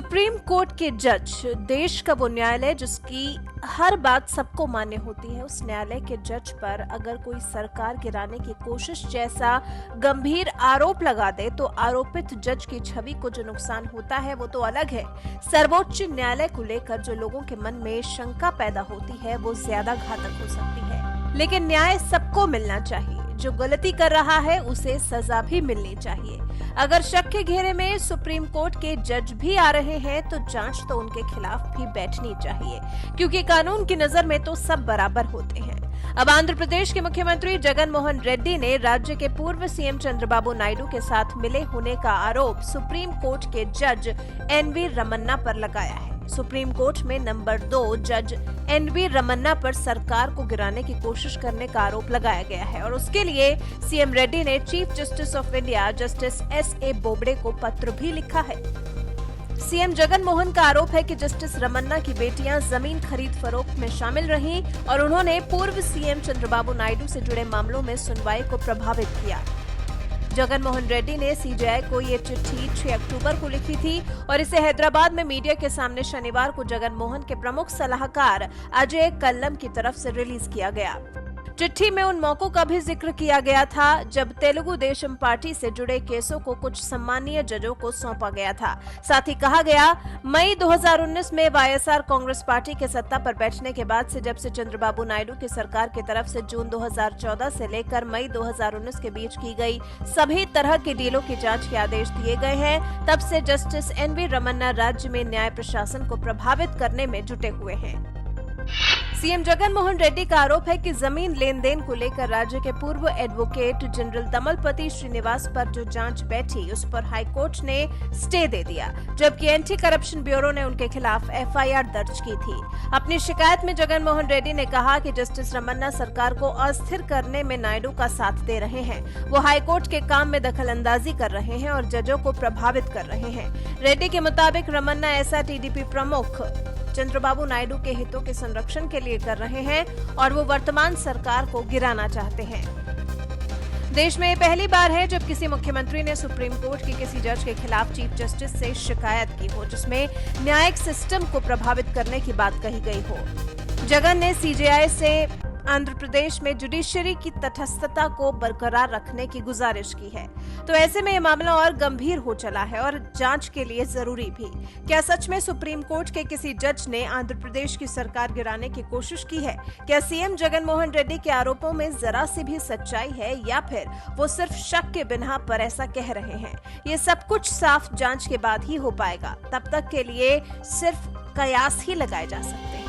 Supreme court के जज, देश का वो न्यायालय जिसकी हर बात सबको मान्य होती है, उस न्यायालय के जज पर अगर कोई सरकार गिराने की कोशिश जैसा गंभीर आरोप लगा दे तो आरोपित जज की छवि को जो नुकसान होता है वो तो अलग है। सर्वोच्च न्यायालय को लेकर जो लोगों के मन में शंका पैदा होती है वो ज्यादा घातक हो सकती है। लेकिन न्याय सबको मिलना चाहिए, जो गलती कर रहा है उसे सजा भी मिलनी चाहिए। अगर शक के घेरे में सुप्रीम कोर्ट के जज भी आ रहे हैं तो जांच तो उनके खिलाफ भी बैठनी चाहिए, क्योंकि कानून की नजर में तो सब बराबर होते हैं। अब आंध्र प्रदेश के मुख्यमंत्री जगन मोहन रेड्डी ने राज्य के पूर्व सीएम चंद्रबाबू नायडू के साथ मिले होने का आरोप सुप्रीम कोर्ट के जज एनवी रमन्ना पर लगाया है। सुप्रीम कोर्ट में नंबर 2 जज एनवी रमन्ना पर सरकार को गिराने की कोशिश करने का आरोप लगाया गया है और उसके लिए सीएम रेड्डी ने chief justice of India justice एस.ए. Bobde को पत्र भी लिखा है। सीएम जगन मोहन का आरोप है कि जस्टिस रमन्ना की बेटियां जमीन खरीद फरोख्त में शामिल रहीं और उन्होंने पूर्व सीएम चंद्रबाबू नायडू से जुड़े मामलों में सुनवाई को प्रभावित किया। जगन मोहन रेड्डी ने सीजेआई को ये चिट्ठी 6 अक्टूबर को लिखी थी और इसे हैदराबाद में मीडिया के सामने शनिवार को जगन मोहन के प्रमुख सलाहकार अजय कल्लम की तरफ से रिलीज किया गया। चिट्ठी में उन मौकों का भी जिक्र किया गया था जब तेलुगु देशम पार्टी से जुड़े केसों को कुछ सम्मानीय जजों को सौंपा गया था। साथ ही कहा गया, मई 2019 में वाईएसआर कांग्रेस पार्टी के सत्ता पर बैठने के बाद से जब से चंद्रबाबू नायडू की सरकार की तरफ से जून 2014 से लेकर मई 2019 के बीच की गई सभी तरह के डीलों की जांच के आदेश दिए गए हैं, तब से जस्टिस एनवी रमन्ना राज्य में न्याय प्रशासन को प्रभावित करने में जुटे हुए हैं। सीएम जगन मोहन रेड्डी का आरोप है कि जमीन लेन देन को लेकर राज्य के पूर्व एडवोकेट जनरल दमलपति श्रीनिवास पर जो जांच बैठी उस पर हाईकोर्ट ने स्टे दे दिया, जबकि एंटी करप्शन ब्यूरो ने उनके खिलाफ एफआईआर दर्ज की थी। अपनी शिकायत में जगन मोहन रेड्डी ने कहा कि जस्टिस रमन्ना सरकार को अस्थिर करने में नायडू का साथ दे रहे हैं, वो हाईकोर्ट के काम में दखलंदाजी कर रहे हैं और जजों को प्रभावित कर रहे हैं। रेड्डी के मुताबिक रमन्ना ऐसा टीडीपी प्रमुख चंद्रबाबू नायडू के हितों के संरक्षण के लिए कर रहे हैं और वो वर्तमान सरकार को गिराना चाहते हैं। देश में पहली बार है जब किसी मुख्यमंत्री ने सुप्रीम कोर्ट के किसी जज के खिलाफ चीफ जस्टिस से शिकायत की हो जिसमें न्यायिक सिस्टम को प्रभावित करने की बात कही गई हो। जगन ने सीजेआई से आंध्र प्रदेश में जुडिशरी की तटस्थता को बरकरार रखने की गुजारिश की है, तो ऐसे में यह मामला और गंभीर हो चला है और जांच के लिए जरूरी भी। क्या सच में सुप्रीम कोर्ट के किसी जज ने आंध्र प्रदेश की सरकार गिराने की कोशिश की है? क्या सीएम जगन मोहन रेड्डी के आरोपों में जरा सी भी सच्चाई है या फिर वो सिर्फ शक के बिना पर ऐसा कह रहे हैं? ये सब कुछ साफ जांच के बाद ही हो पाएगा। तब तक के लिए सिर्फ कयास ही लगाए जा सकते हैं।